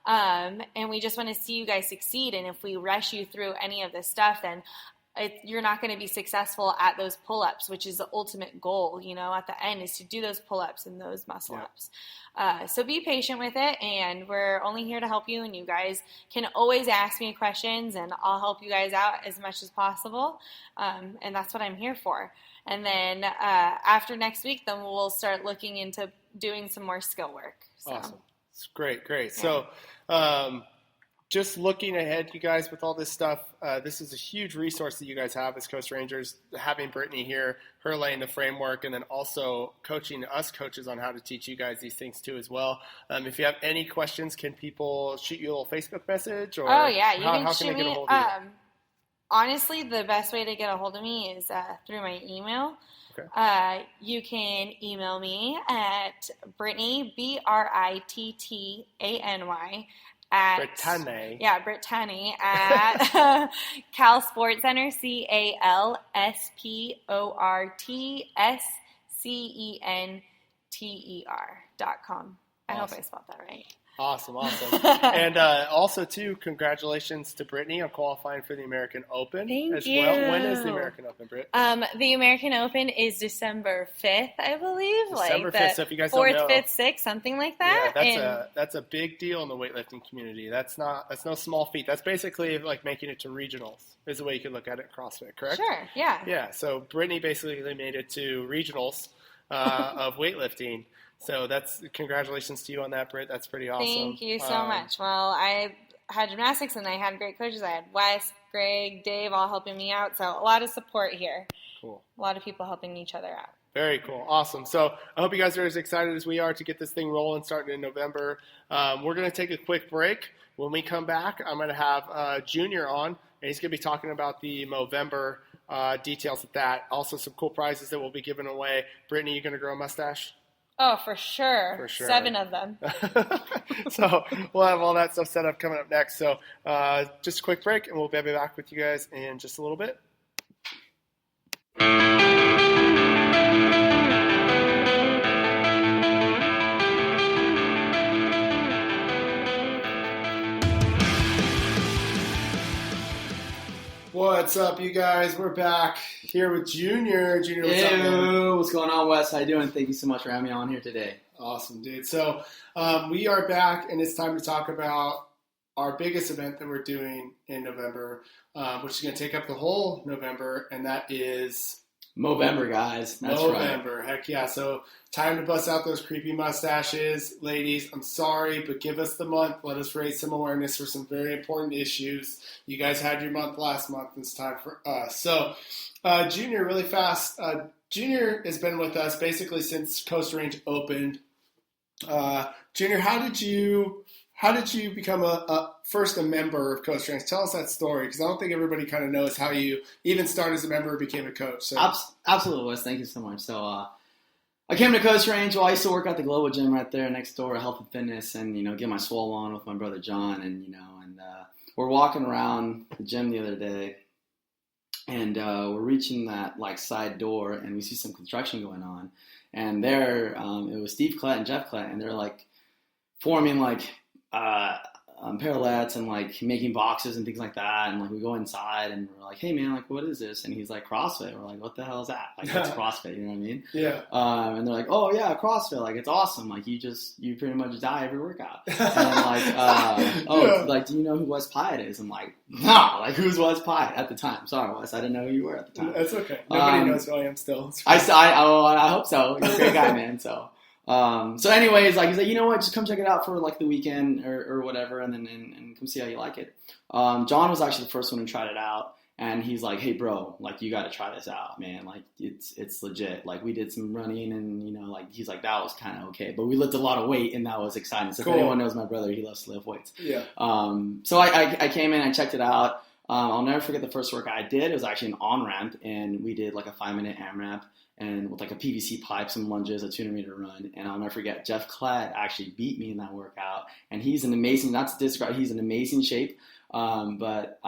And we just want to see you guys succeed. And if we rush you through any of this stuff, then you're not going to be successful at those pull-ups, which is the ultimate goal, at the end, is to do those pull-ups and those muscle-ups. So be patient with it, and we're only here to help you, and you guys can always ask me questions, and I'll help you guys out as much as possible, and that's what I'm here for. And then after next week, then we'll start looking into doing some more skill work. So. Awesome. It's great. Yeah. So just looking ahead, you guys, with all this stuff, this is a huge resource that you guys have as Coast Rangers, having Brittany here, her laying the framework, and then also coaching us coaches on how to teach you guys these things too as well. If you have any questions, can people shoot you a little Facebook message? Or oh, yeah. You how can can shoot they get me. a hold of you? Honestly, the best way to get a hold of me is through my email. Okay. You can email me at Brittany, Brittany, at Brittany. Yeah, Brittany at Cal Sports Center, CalSportsCenter.com. I hope I spelled that right. Awesome. And also, too, congratulations to Brittany on qualifying for the American Open. Thank you. Well. When is the American Open, Britt? The American Open is December 5th, I believe. December 5th, so if you guys 4th, don't know. 5th, 6th, something like that. Yeah, that's a big deal in the weightlifting community. That's no small feat. That's basically like making it to regionals, is the way you could look at it in CrossFit, correct? Sure, yeah. Yeah, so Brittany basically made it to regionals of weightlifting. So congratulations to you on that, Britt. That's pretty awesome. Thank you so much. Well, I had gymnastics, and I had great coaches. I had Wes, Greg, Dave, all helping me out. So a lot of support here. Cool. A lot of people helping each other out. Very cool. Awesome. So I hope you guys are as excited as we are to get this thing rolling starting in November. We're going to take a quick break. When we come back, I'm going to have Junior on, and he's going to be talking about the Movember details of that. Also, some cool prizes that we'll be giving away. Brittany, you going to grow a mustache? Oh, for sure. 7 of them. So we'll have all that stuff set up coming up next. So just a quick break, and we'll be back with you guys in just a little bit. What's up, you guys? We're back here with Junior. Junior, what's up, man? What's going on, Wes? How you doing? Thank you so much for having me on here today. Awesome, dude. So we are back, and it's time to talk about our biggest event that we're doing in November, which is going to take up the whole November, and that is Movember, guys. That's Movember. right. Heck yeah. So time to bust out those creepy mustaches. Ladies, I'm sorry, but give us the month. Let us raise some awareness for some very important issues. You guys had your month last month. It's time for us. So Junior, really fast. Junior has been with us basically since Coast Range opened. Junior, how did you become first a member of Coast Range? Tell us that story, because I don't think everybody kind of knows how you even started as a member or became a coach. So. Absolutely, Wes. Thank you so much. So I came to Coast Range. Well, I used to work at the Global Gym right there next door, Health and Fitness, and get my swole on with my brother John, and we're walking around the gym the other day, and we're reaching that side door, and we see some construction going on, and there it was Steve Klett and Jeff Klett, and they're forming parallettes and making boxes and things like that, and we go inside and we're like, hey man, what is this? And he's like, CrossFit. We're like, what the hell is that? What's CrossFit? You know what I mean? Yeah. And they're like, oh yeah, CrossFit, it's awesome. You pretty much die every workout. And I'm like, do you know who Wes Pyatt is? I'm like, no, who's Wes Pyatt at the time? Sorry, Wes, I didn't know who you were at the time. That's okay. Nobody knows who I am still. I hope so. You're a great guy, man. So anyways, he's like, you know what, just come check it out for the weekend or whatever, and then and come see how you like it. John was actually the first one who tried it out, and he's like, hey bro, you got to try this out, man. It's legit. We did some running, and he's like, that was kind of okay, but we lifted a lot of weight, and that was exciting. So cool. If anyone knows my brother, he loves to lift weights. Yeah. So I came in, I checked it out. I'll never forget the first workout I did. It was actually an on-ramp, and we did a 5-minute AMRAP, and with a PVC pipe, some lunges, a 200-meter run. And I'll never forget, Jeff Klett actually beat me in that workout. And he's an amazing, not to disregard, he's in amazing shape. But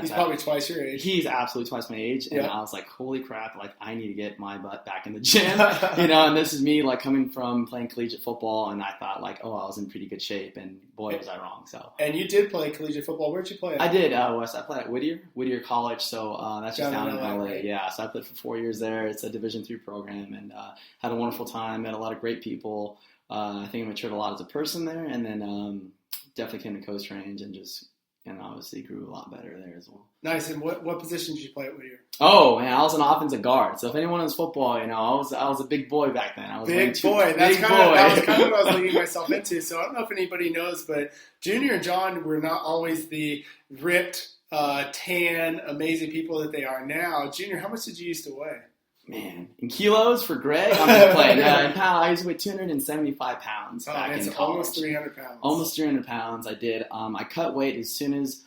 he's probably twice your age. He's absolutely twice my age, and Yeah. I was like, holy crap, like I need to get my butt back in the gym, and this is me like coming from playing collegiate football, and I thought like, oh, I was in pretty good shape, and boy, was I wrong. So. And you did play collegiate football. Where'd you play at? I did, West. I played at Whittier College, so that's just down in LA. Right? Yeah, so I played for 4 years there. It's a Division III program, and had a wonderful time, met a lot of great people. I think I matured a lot as a person there, and then definitely came to Coast Range and obviously grew a lot better there as well. Nice. And what position did you play at Whittier? Oh man, I was an offensive guard. So if anyone knows football, I was a big boy back then. I was That was kind of what I was leading myself into. So I don't know if anybody knows, but Junior and John were not always the ripped, tan, amazing people that they are now. Junior, how much did you used to weigh? Man, in kilos for Greg, I'm just playing. In pounds, I used to weigh 275 pounds back in college. Almost 300 pounds. Almost 300 pounds. I did. I cut weight as soon as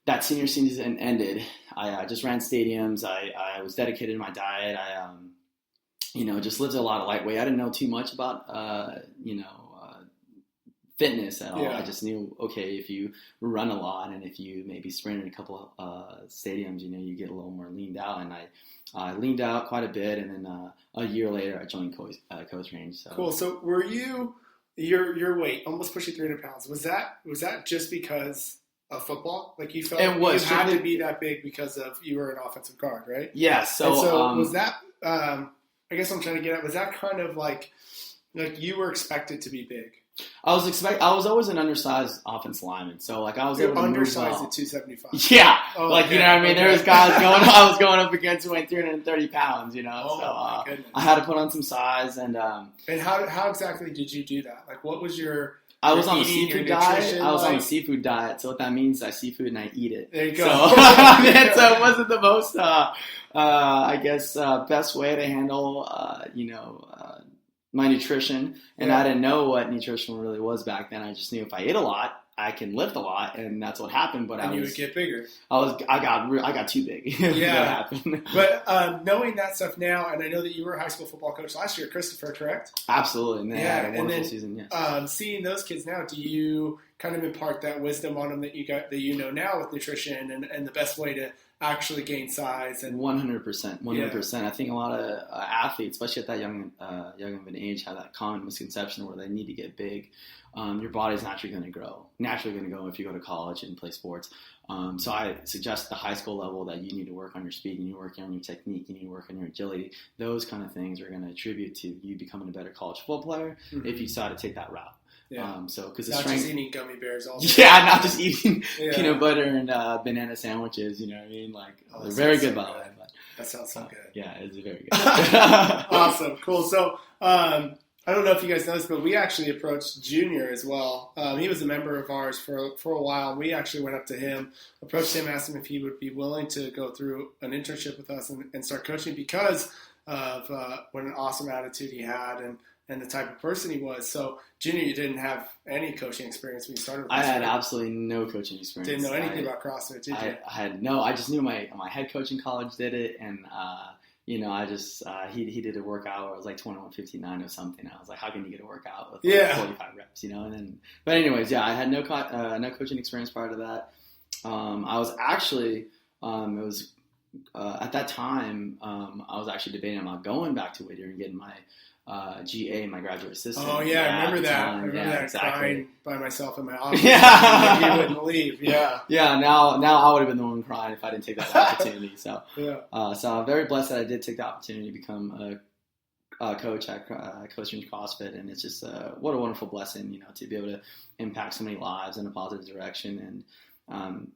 that senior season ended. I just ran stadiums. I was dedicated to my diet. I, just lived a lot of lightweight. I didn't know too much about, fitness at all. Yeah. I just knew, okay, if you run a lot and if you maybe sprint in a couple stadiums, you get a little more leaned out. And I leaned out quite a bit, and then a year later I joined Coast Range. So. Cool. So were you your weight almost pushing 300 pounds? Was that just because of football? Like you felt you had to be that big because of you were an offensive guard, right? Yeah. So was that? I guess I'm trying to get at. Was that kind of like you were expected to be big? I was always an undersized offensive lineman, so like I was able to undersized move at 275. Yeah, oh, like okay. You know what I mean. Okay. There was guys I was going up against who weighed 330 pounds. Oh, so my goodness. I had to put on some size and. And how exactly did you do that? Like, what was your? I was on a seafood diet. I was on a seafood diet, so what that means is I seafood and I eat it. There you go. So it wasn't the most, I guess, best way to handle, my nutrition, and I didn't know what nutrition really was back then. I just knew if I ate a lot, I can lift a lot, and that's what happened. But you would get bigger. I got too big. Yeah. That happened. But knowing that stuff now, and I know that you were a high school football coach last year, Christopher, correct? Absolutely. Man, yeah. I had a wonderful season. Yes. Seeing those kids now, do you kind of impart that wisdom on them that you know now with nutrition and the best way to actually gain size? And 100%. I think a lot of athletes, especially at that young of an age, have that common misconception where they need to get big. Your body's naturally going to grow if you go to college and play sports. So I suggest at the high school level that you need to work on your speed, you need to work on your technique, you need to work on your agility. Those kind of things are going to attribute to you becoming a better college football player if you decide to take that route. Yeah. Because not just eating gummy bears all day. Yeah, not just eating peanut butter and banana sandwiches. You know what I mean? Like they're very good, by the way. That sounds so good. Yeah, it's very good. Awesome, cool. So I don't know if you guys know this, but we actually approached Junior as well. He was a member of ours for a while. We actually went up to him, approached him, asked him if he would be willing to go through an internship with us and start coaching because of what an awesome attitude he had and the type of person he was. So, Junior, you didn't have any coaching experience when you started with us. I had absolutely no coaching experience. Didn't know anything about CrossFit, did you? I just knew my head coach in college did it, and I just he did a workout where it was like 21:59 or something. I was like, how can you get a workout with 45 reps? But anyways, I had no coaching experience prior to that. I was actually at that time I was actually debating about going back to Whittier and getting my GA, my graduate assistant. Oh yeah, I remember that. I remember that exactly. Crying by myself in my office. Yeah, you wouldn't leave. Yeah. Yeah. Now I would have been the one crying if I didn't take that opportunity. So so I'm very blessed that I did take the opportunity to become a coach at Coast Range CrossFit, and it's just what a wonderful blessing, to be able to impact so many lives in a positive direction, and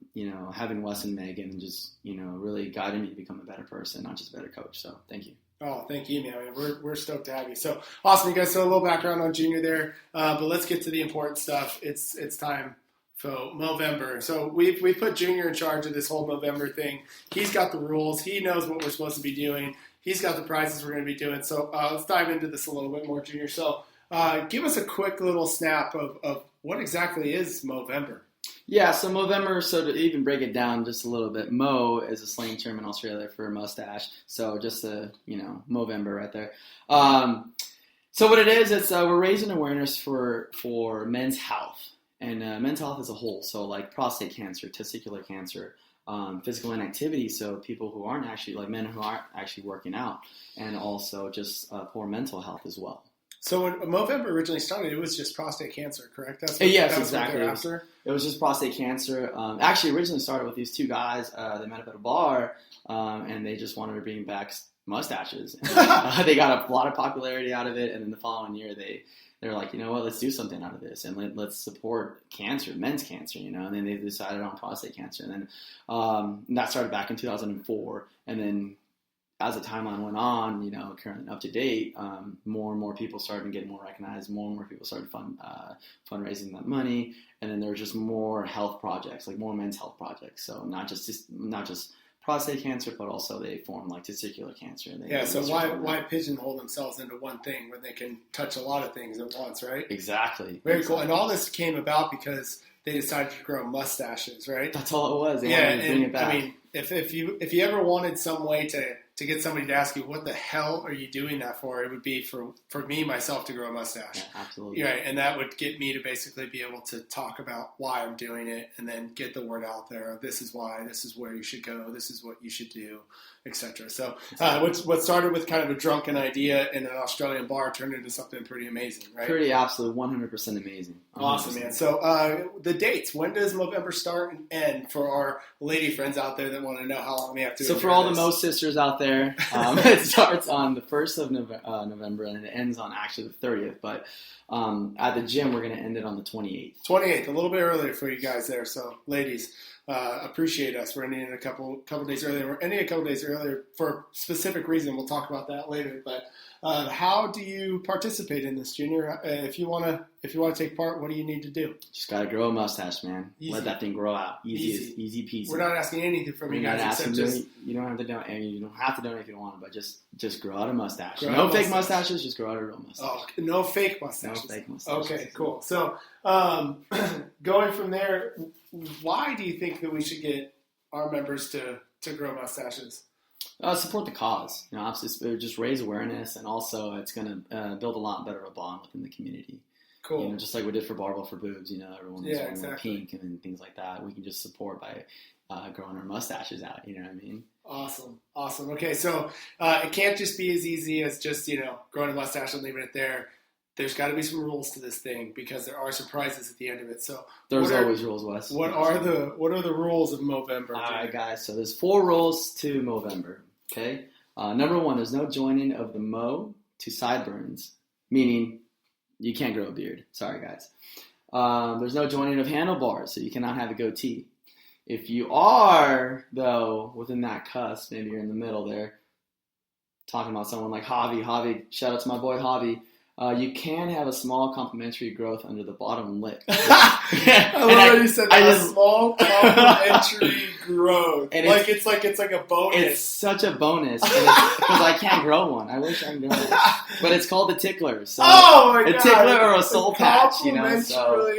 having Wes and Megan just really guiding me to become a better person, not just a better coach. So thank you. Oh, thank you, man. We're stoked to have you. So awesome, you guys. So a little background on Junior there, but let's get to the important stuff. It's time for Movember. So we put Junior in charge of this whole Movember thing. He's got the rules. He knows what we're supposed to be doing. He's got the prizes we're going to be doing. So let's dive into this a little bit more, Junior. So give us a quick little snap of what exactly is Movember. Yeah, so Movember, so to even break it down just a little bit, Mo is a slang term in Australia for mustache. So just Movember right there. So what it is, it's we're raising awareness for men's health. and mental health as a whole. So like prostate cancer, testicular cancer, physical inactivity. So people who aren't actually, like men who aren't actually working out, and also just poor mental health as well. So when Movember originally started, it was just prostate cancer, correct? That's Yes, that's exactly. It was just prostate cancer. Actually, originally started with these two guys. They met up at a bar, and they just wanted to bring back mustaches. They got a lot of popularity out of it, and then the following year they're like, you know what, let's do something out of this, and let's support cancer, men's cancer, you know. And then they decided on prostate cancer, and then that started back in 2004, and then as the timeline went on, you know, current up to date, more and more people started getting more recognized. More and more people started fundraising that money, and then there were just more health projects, like more men's health projects. So not just prostate cancer, but also they formed like testicular cancer. So why pigeonhole themselves into one thing when they can touch a lot of things at once, right? Exactly. Very cool. And all this came about because they decided to grow mustaches, right? That's all it was. They wanted to bring it back. I mean, if you ever wanted some way to get somebody to ask you, what the hell are you doing that for? It would be for me, myself, to grow a mustache. Yeah, absolutely. Right, and that would get me to basically be able to talk about why I'm doing it and then get the word out there. This is why, this is where you should go, this is what you should do, etc. So what started with kind of a drunken idea in an Australian bar turned into something pretty amazing, right? Pretty absolutely 100% amazing. 100%. Awesome, man. So the dates, when does Movember start and end for our lady friends out there that want to know how long we have to? So for all the Mo sisters out there, it starts on the 1st of November and it ends on actually the 30th. But at the gym, we're going to end it on the 28th. 28th, a little bit earlier for you guys there. So ladies, appreciate us. We're ending it a couple days earlier. We're ending a couple days earlier for a specific reason. We'll talk about that later. But how do you participate in this, Junior? If you want to take part, what do you need to do? Just got to grow a mustache, man. Easy. Let that thing grow out. Easy peasy. We're not asking anything from you guys except just... You don't have to donate. And you don't have to donate if you don't want to, but just grow out a mustache. Grow no fake mustaches, just grow out a real mustache. Oh, no fake mustaches. No fake mustaches. Okay, cool. So going from there, why do you think that we should get our members to grow mustaches? Support the cause. You know, obviously, just raise awareness, and also it's going to build a lot better of a bond within the community. Cool. You know, just like we did for Barbell for Boobs. You know, everyone was wearing exactly. pink and things like that. We can just support by growing our mustaches out. You know what I mean? Awesome. Okay, so it can't just be as easy as just growing a mustache and leaving it there. There's got to be some rules to this thing because there are surprises at the end of it. So there's always rules, Wes. What are the rules of Movember? All right, guys. So there's 4 rules to Movember. Okay. Number 1, there's no joining of the Mo to sideburns, meaning you can't grow a beard. Sorry, guys. There's no joining of handlebars, so you cannot have a goatee. If you are, though, within that cusp, maybe you're in the middle there, talking about someone like Javi, shout out to my boy Javi. You can have a small complementary growth under the bottom lip. I love how you said that. A small complementary growth. And it's like a bonus. It's such a bonus because I can't grow one. I wish I could grow one. But it's called a tickler. So oh my god! A tickler or a soul patch, you know. So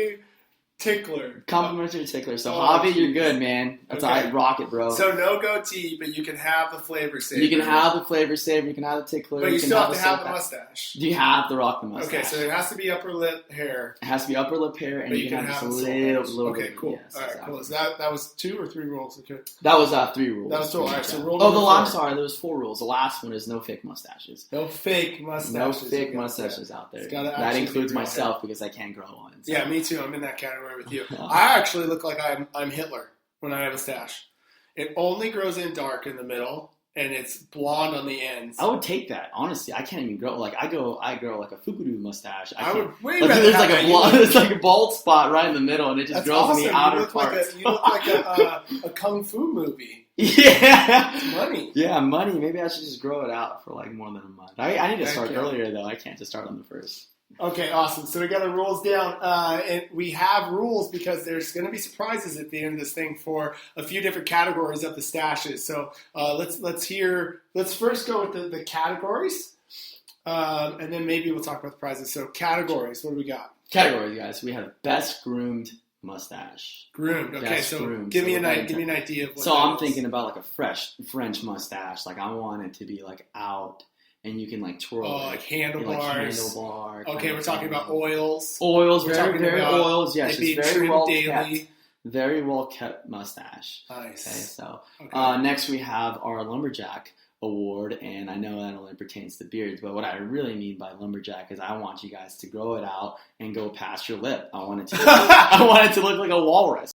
tickler. Complimentary tickler. So Javi, you're good, man. That's all right. Rock it, bro. So no goatee, but you can have the flavor saver. You can have the flavor saver. You can have the tickler. But you still have to have the mustache. You have to rock the mustache. Okay, so it has to be upper lip hair. It has to be upper lip hair, and you can have just a little. Okay, cool. Yes, all right, exactly. cool. So that was 2 or 3 rules. Okay. That was 3 rules. That was 2. All right, so rule I'm sorry. There was 4 rules. The last one is no fake mustaches. No fake mustaches. No fake mustaches out there. That includes myself because I can't grow one. So. Yeah, me too. I'm in that category with you. I actually look like I'm Hitler when I have a stash. It only grows in dark in the middle, and it's blonde on the ends. I would take that. Honestly, I can't even grow. Like I grow like a Fukudu mustache. I would way better. There's like a blonde, there's like a bald spot right in the middle, and it just That's grows awesome. in the outer parts. You look like a kung fu movie. Yeah, money. Yeah, money. Maybe I should just grow it out for like more than a month. I need to start earlier though. I can't just start on the 1st. Okay, awesome. So we got the rules down, and we have rules because there's going to be surprises at the end of this thing for a few different categories of the stashes. So let's first go with the categories, and then maybe we'll talk about the prizes. So categories, what do we got? Categories, guys. We have best groomed mustache. Groomed. Okay, best so groomed. give me an idea of what So that I'm is. thinking about like a fresh French mustache. Like I want it to be like out. and you can like twirl. Oh, like handlebars. Handlebar. Okay, we're talking about oils. Oils, We're very, talking very about oils. Yes, it being it's very trimmed well daily. kept. Very well kept mustache. Nice. Okay, so Okay. next we have our lumberjack award, and I know that only pertains to beards, but what I really mean by lumberjack is I want you guys to grow it out and go past your lip. I want it to look like a walrus.